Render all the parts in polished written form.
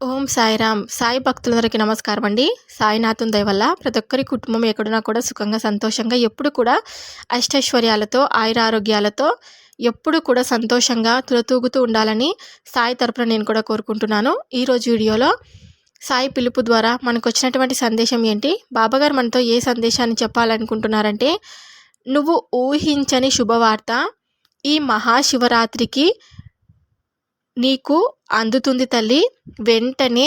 ఓం సాయిరామ్. సాయి భక్తులందరికీ నమస్కారం అండి. సాయినాథుని దయ వల్ల ప్రతి ఒక్కరి కుటుంబం ఎక్కడున్నా కూడా సుఖంగా, సంతోషంగా ఎప్పుడు కూడా అష్టైశ్వర్యాలతో, ఆయురారోగ్యాలతో ఎప్పుడు కూడా సంతోషంగా తులతూగుతూ ఉండాలని సాయి తరపున నేను కూడా కోరుకుంటున్నాను. ఈరోజు వీడియోలో సాయి పిలుపు ద్వారా మనకొచ్చినటువంటి సందేశం ఏంటి? బాబాగారు మనతో ఏ సందేశాన్ని చెప్పాలనుకుంటున్నారంటే, నువ్వు ఊహించని శుభవార్త ఈ మహాశివరాత్రికి నీకు అందుతుంది తల్లి. వెంటనే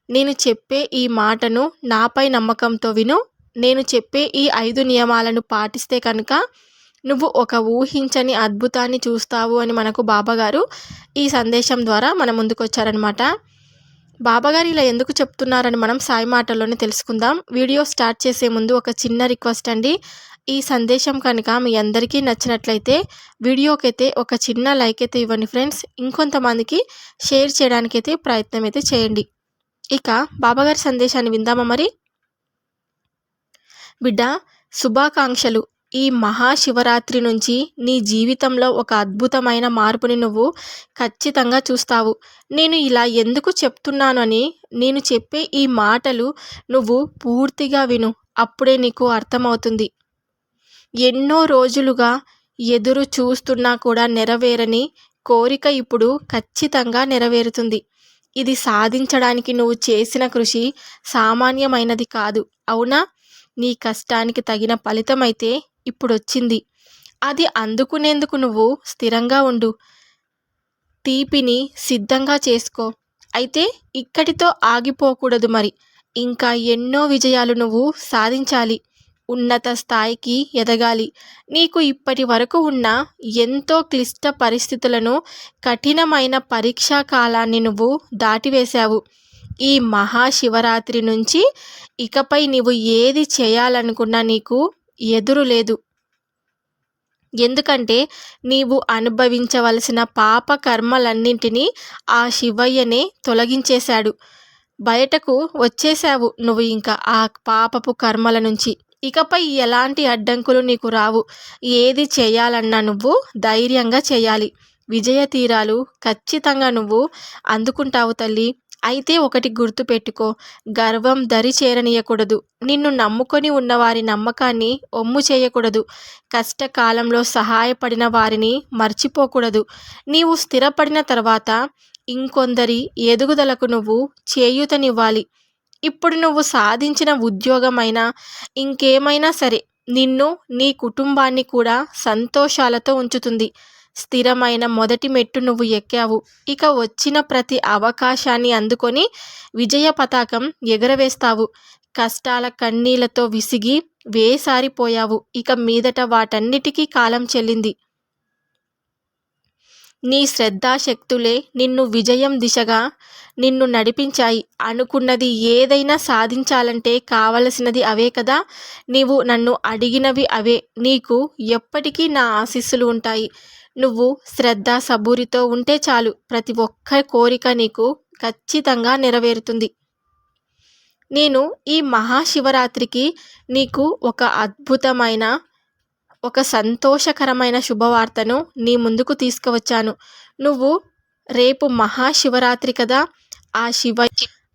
నేను చెప్పే ఈ మాటను నాపై నమ్మకంతో విను. నేను చెప్పే ఈ 5 నియమాలను పాటిస్తే కనుక నువ్వు ఒక ఊహించని అద్భుతాన్ని చూస్తావు అని మనకు బాబాగారు ఈ సందేశం ద్వారా మన ముందుకు వచ్చారనమాట. బాబాగారు ఇలా ఎందుకు చెప్తున్నారని మనం సాయి మాటల్లోనే తెలుసుకుందాం. వీడియో స్టార్ట్ చేసే ముందు ఒక చిన్న రిక్వెస్ట్ అండి. ఈ సందేశం కనుక మీ అందరికీ నచ్చినట్లయితే వీడియోకైతే ఒక చిన్న లైక్ అయితే ఇవ్వండి ఫ్రెండ్స్. ఇంకొంతమందికి షేర్ చేయడానికైతే ప్రయత్నం అయితే చేయండి. ఇక బాబాగారి సందేశాన్ని విందామా మరి? బిడ్డ, శుభాకాంక్షలు. ఈ మహాశివరాత్రి నుంచి నీ జీవితంలో ఒక అద్భుతమైన మార్పుని నువ్వు ఖచ్చితంగా చూస్తావు. నేను ఇలా ఎందుకు చెప్తున్నాను అని నేను చెప్పే ఈ మాటలు నువ్వు పూర్తిగా విను. అప్పుడే నీకు అర్థమవుతుంది. ఎన్నో రోజులుగా ఎదురు చూస్తున్నా కూడా నెరవేరని కోరిక ఇప్పుడు ఖచ్చితంగా నెరవేరుతుంది. ఇది సాధించడానికి నువ్వు చేసిన కృషి సామాన్యమైనది కాదు, అవునా? నీ కష్టానికి తగిన ఫలితమైతే ఇప్పుడొచ్చింది. అది అందుకునేందుకు నువ్వు స్థిరంగా ఉండు. తీపిని సిద్ధంగా చేసుకో. అయితే ఇక్కడితో ఆగిపోకూడదు మరి. ఇంకా ఎన్నో విజయాలు నువ్వు సాధించాలి. ఉన్నత స్థాయికి ఎదగాలి. నీకు ఇప్పటి వరకు ఉన్న ఎంతో క్లిష్ట పరిస్థితులను, కఠినమైన పరీక్షా కాలాన్ని నువ్వు దాటివేశావు. ఈ మహాశివరాత్రి నుంచి ఇకపై నీవు ఏది చేయాలనుకున్నా నీకు ఎదురు లేదు. ఎందుకంటే నీవు అనుభవించవలసిన పాప కర్మలన్నింటినీ ఆ శివయ్యనే తొలగించేశాడు. బయటకు వచ్చేశావు నువ్వు ఇంకా ఆ పాపపు కర్మల నుంచి. ఇకపై ఎలాంటి అడ్డంకులు నీకు రావు. ఏది చేయాలన్నా నువ్వు ధైర్యంగా చేయాలి. విజయ తీరాలు ఖచ్చితంగా నువ్వు అందుకుంటావు తల్లి. అయితే ఒకటి గుర్తుపెట్టుకో, గర్వం దరి చేరనీయకూడదు. నిన్ను నమ్ముకొని ఉన్నవారి నమ్మకాన్ని ఒమ్ము చేయకూడదు. కష్టకాలంలో సహాయపడిన వారిని మర్చిపోకూడదు. నీవు స్థిరపడిన తర్వాత ఇంకొందరి ఎదుగుదలకు నువ్వు చేయూతనివ్వాలి. ఇప్పుడు నువ్వు సాధించిన ఉద్యోగమైనా ఇంకేమైనా సరే నిన్ను, నీ కుటుంబాన్ని కూడా సంతోషాలతో ఉంచుతుంది. స్థిరమైన మొదటి మెట్టు నువ్వు ఎక్కావు. ఇక వచ్చిన ప్రతి అవకాశాన్ని అందుకొని విజయ పతాకం ఎగరవేస్తావు. కష్టాల కన్నీళ్లతో విసిగి వేసారిపోయావు. ఇక మీదట వాటన్నిటికీ కాలం చెల్లింది. నీ శ్రద్ధాశక్తులే నిన్ను విజయం దిశగా నిన్ను నడిపించాయి. అనుకున్నది ఏదైనా సాధించాలంటే కావలసినది అవే కదా. నీవు నన్ను అడిగినవి అవే. నీకు ఎప్పటికీ నా ఆశీస్సులు ఉంటాయి. నువ్వు శ్రద్ధ సబూరితో ఉంటే చాలు. ప్రతి ఒక్క కోరిక నీకు ఖచ్చితంగా నెరవేరుతుంది. నేను ఈ మహాశివరాత్రికి నీకు ఒక అద్భుతమైన, ఒక సంతోషకరమైన శుభవార్తను నీ ముందుకు తీసుకువచ్చాను. నువ్వు రేపు మహాశివరాత్రి కదా.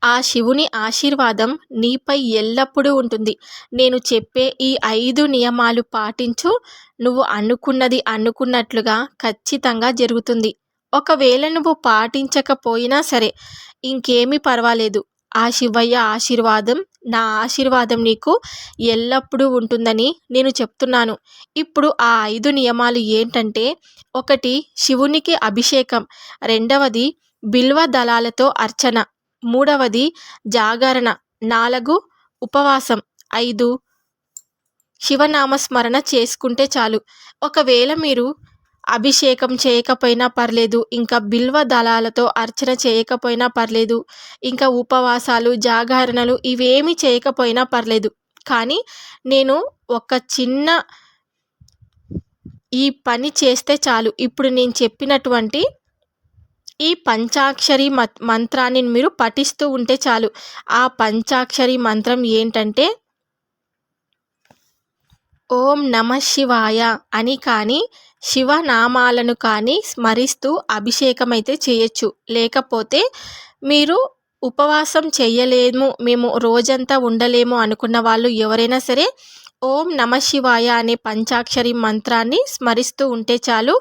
ఆ శివుని ఆశీర్వాదం నీపై ఎల్లప్పుడూ ఉంటుంది. నేను చెప్పే ఈ 5 నియమాలు పాటించు. నువ్వు అనుకున్నది అనుకున్నట్లుగా ఖచ్చితంగా జరుగుతుంది. ఒకవేళ నువ్వు పాటించకపోయినా సరే ఇంకేమీ పర్వాలేదు. ఆ శివయ్య ఆశీర్వాదం, నా ఆశీర్వాదం నీకు ఎల్లప్పుడూ ఉంటుందని నేను చెప్తున్నాను. ఇప్పుడు ఆ 5 నియమాలు ఏంటంటే, 1 శివునికి అభిషేకం, 2వది బిల్వ దళాలతో అర్చన, 3వది జాగరణ, 4 ఉపవాసం, 5 శివనామస్మరణ చేసుకుంటే చాలు. ఒకవేళ మీరు అభిషేకం చేయకపోయినా పర్లేదు, ఇంకా బిల్వ దళాలతో అర్చన చేయకపోయినా పర్లేదు, ఇంకా ఉపవాసాలు, జాగరణలు ఇవేమీ చేయకపోయినా పర్లేదు. కానీ నేను ఒక చిన్న ఈ పని చేస్తే చాలు. ఇప్పుడు నేను చెప్పినటువంటి ఈ పంచాక్షరి మంత్రాన్ని మీరు పఠిస్తూ ఉంటే చాలు. ఆ పంచాక్షరి మంత్రం ఏంటంటే, ఓం నమ శివాయ అని కానీ, శివనామాలను కానీ స్మరిస్తూ అభిషేకం అయితే చేయొచ్చు. లేకపోతే మీరు ఉపవాసం చెయ్యలేము, మేము రోజంతా ఉండలేము అనుకున్న వాళ్ళు ఎవరైనా సరే ఓం నమ శివాయ అనే పంచాక్షరి మంత్రాన్ని స్మరిస్తూ ఉంటే చాలు.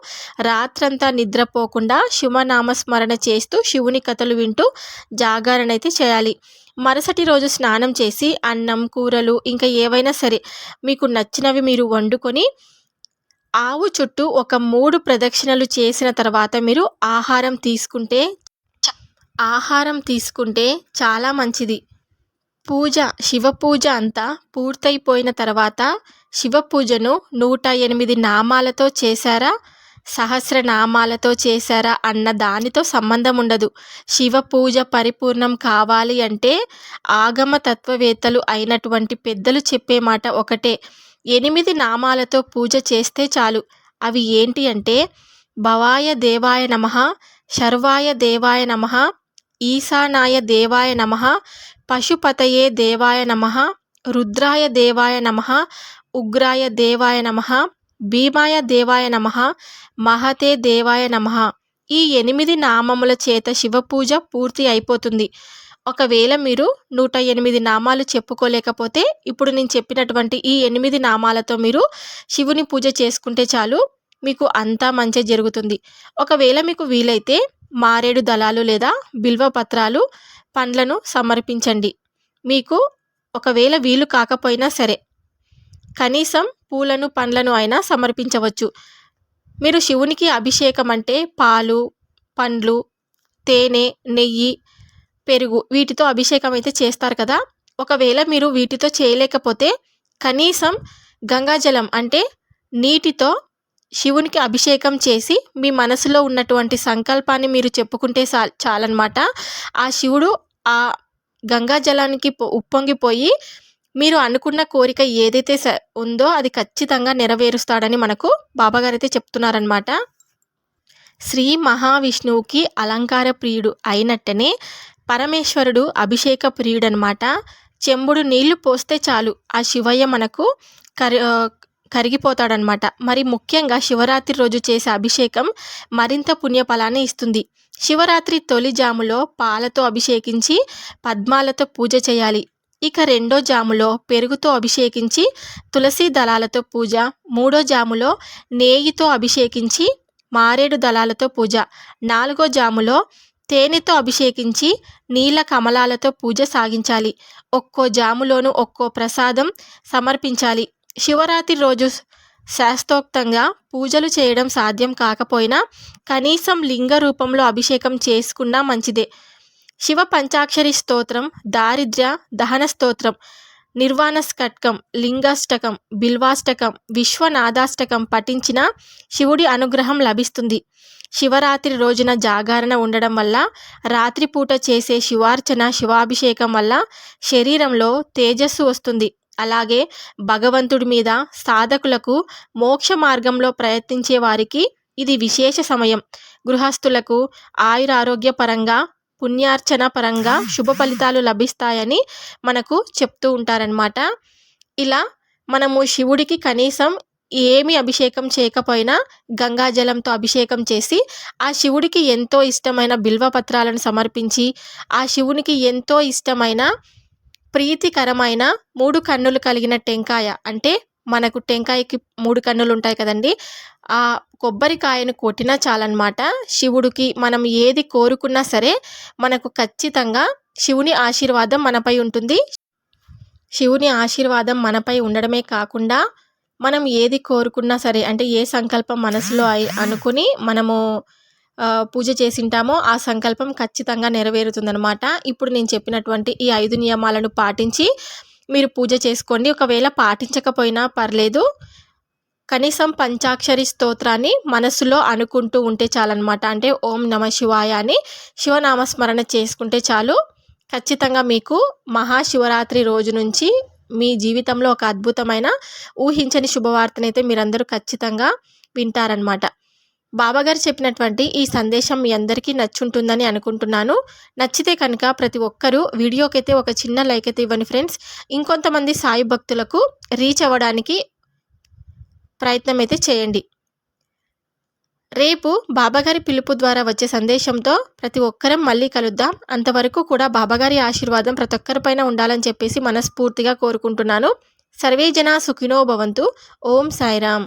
రాత్రంతా నిద్రపోకుండా శివనామస్మరణ చేస్తూ శివుని కథలు వింటూ జాగరణ అయితే చేయాలి. మరుసటి రోజు స్నానం చేసి అన్నం, కూరలు ఇంకా ఏవైనా సరే మీకు నచ్చినవి మీరు వండుకొని ఆవు చుట్టూ ఒక 3 ప్రదక్షిణలు చేసిన తర్వాత మీరు ఆహారం తీసుకుంటే చాలా మంచిది. శివ పూజ అంతా పూర్తయిపోయిన తర్వాత శివ పూజను 108 నామాలతో చేశారా, సహస్రనామాలతో చేశారా అన్న దానితో సంబంధం ఉండదు. శివ పూజ పరిపూర్ణం కావాలి అంటే ఆగమ తత్వవేత్తలు అయినటువంటి పెద్దలు చెప్పే మాట ఒకటే, 8 నామాలతో పూజ చేస్తే చాలు. అవి ఏంటి అంటే భవాయ దేవాయ నమః, శర్వాయ దేవాయ నమః, ఈశానాయ దేవాయ నమః, పశుపతయే దేవాయ నమః, రుద్రాయ దేవాయ నమః, ఉగ్రాయ దేవాయ నమః, భీమాయ దేవాయ నమః, మహతే దేవాయ నమః. ఈ 8 నామముల చేత శివ పూజ పూర్తి అయిపోతుంది. ఒకవేళ మీరు 108 నామాలు చెప్పుకోలేకపోతే ఇప్పుడు నేను చెప్పినటువంటి ఈ 8 నామాలతో మీరు శివుని పూజ చేసుకుంటే చాలు, మీకు అంతా మంచి జరుగుతుంది. ఒకవేళ మీకు వీలైతే మారేడు దళాలు లేదా బిల్వ పత్రాలు, పండ్లను సమర్పించండి. మీకు ఒకవేళ వీలు కాకపోయినా సరే కనీసం పూలను, పండ్లను అయినా సమర్పించవచ్చు. మీరు శివునికి అభిషేకం అంటే పాలు, పండ్లు, తేనె, నెయ్యి, పెరుగు వీటితో అభిషేకం అయితే చేస్తారు కదా. ఒకవేళ మీరు వీటితో చేయలేకపోతే కనీసం గంగాజలం అంటే నీటితో శివునికి అభిషేకం చేసి మీ మనసులో ఉన్నటువంటి సంకల్పాన్ని మీరు చెప్పుకుంటే చాలన్నమాట. ఆ శివుడు ఆ గంగాజలానికి ఉప్పొంగిపోయి మీరు అనుకున్న కోరిక ఏదైతే ఉందో అది ఖచ్చితంగా నెరవేరుస్తాడని మనకు బాబాగారు అయితే చెప్తున్నారనమాట. శ్రీ మహావిష్ణువుకి అలంకార ప్రియుడు అయినట్టనే పరమేశ్వరుడు అభిషేక ప్రియుడు అనమాట. చెంబుడు నీళ్లు పోస్తే చాలు ఆ శివయ్య మనకు కరిగిపోతాడనమాట. మరి ముఖ్యంగా శివరాత్రి రోజు చేసే అభిషేకం మరింత పుణ్యఫలాన్ని ఇస్తుంది. శివరాత్రి తొలి జాములో పాలతో అభిషేకించి పద్మాలతో పూజ చేయాలి. ఇక రెండో జాములో పెరుగుతో అభిషేకించి తులసి దళాలతో పూజ, మూడో జాములో నేయితో అభిషేకించి మారేడు దళాలతో పూజ, నాలుగో జాములో తేనెతో అభిషేకించి నీల కమలాలతో పూజ సాగించాలి. ఒక్కో జాములోనూ ఒక్కో ప్రసాదం సమర్పించాలి. శివరాత్రి రోజు శాస్త్రోక్తంగా పూజలు చేయడం సాధ్యం కాకపోయినా కనీసం లింగ రూపంలో అభిషేకం చేసుకున్నా మంచిదే. శివ పంచాక్షరి స్తోత్రం, దారిద్ర్య దహన స్తోత్రం, నిర్వాణ స్కట్కం, లింగాష్టకం, బిల్వాష్టకం, విశ్వనాథాష్టకం పఠించిన శివుడి అనుగ్రహం లభిస్తుంది. శివరాత్రి రోజున జాగరణ ఉండడం వల్ల, రాత్రిపూట చేసే శివార్చన, శివాభిషేకం వల్ల శరీరంలో తేజస్సు వస్తుంది. అలాగే భగవంతుడి మీద, సాధకులకు, మోక్ష మార్గంలో ప్రయత్నించే వారికి ఇది విశేష సమయం. గృహస్థులకు ఆయురారోగ్య పరంగా, పుణ్యార్చన పరంగా శుభ ఫలితాలు లభిస్తాయని మనకు చెప్తూ ఉంటారనమాట. ఇలా మనము శివుడికి కనీసం ఏమి అభిషేకం చేయకపోయినా గంగాజలంతో అభిషేకం చేసి ఆ శివుడికి ఎంతో ఇష్టమైన బిల్వపత్రాలను సమర్పించి ఆ శివునికి ఎంతో ఇష్టమైన ప్రీతికరమైన 3 కన్నులు కలిగిన టెంకాయ, అంటే మనకు టెంకాయకి 3 కన్నులు ఉంటాయి కదండి, ఆ కొబ్బరికాయను కొట్టినా చాలన్నమాట. శివుడికి మనం ఏది కోరుకున్నా సరే మనకు ఖచ్చితంగా శివుని ఆశీర్వాదం మనపై ఉంటుంది. శివుని ఆశీర్వాదం మనపై ఉండడమే కాకుండా మనం ఏది కోరుకున్నా సరే, అంటే ఏ సంకల్పం మనసులో అనుకుని మనము పూజ చేసింటామో ఆ సంకల్పం ఖచ్చితంగా నెరవేరుతుందనమాట. ఇప్పుడు నేను చెప్పినటువంటి ఈ 5 నియమాలను పాటించి మీరు పూజ చేసుకోండి. ఒకవేళ పాటించకపోయినా పర్లేదు, కనీసం పంచాక్షరి స్తోత్రాన్ని మనసులో అనుకుంటూ ఉంటే చాలన్నమాట. అంటే ఓం నమ శివాయ అని శివనామస్మరణ చేసుకుంటే చాలు. ఖచ్చితంగా మీకు మహాశివరాత్రి రోజు నుంచి మీ జీవితంలో ఒక అద్భుతమైన ఊహించని శుభవార్తనైతే మీరందరూ ఖచ్చితంగా వింటారనమాట. బాబాగారు చెప్పినటువంటి ఈ సందేశం మీ అందరికీ నచ్చుంటుందని అనుకుంటున్నాను. నచ్చితే కనుక ప్రతి ఒక్కరూ వీడియోకైతే ఒక చిన్న లైక్ అయితే ఇవ్వండి ఫ్రెండ్స్. ఇంకొంతమంది సాయి భక్తులకు రీచ్ అవ్వడానికి ప్రయత్నం అయితే చేయండి. రేపు బాబాగారి పిలుపు ద్వారా వచ్చే సందేశంతో ప్రతి ఒక్కరం మళ్ళీ కలుద్దాం. అంతవరకు కూడా బాబాగారి ఆశీర్వాదం ప్రతి ఒక్కరిపైన ఉండాలని చెప్పేసి మనస్ఫూర్తిగా కోరుకుంటున్నాను. సర్వే జనా సుఖినో భవంతు. ఓం సాయిరామ్.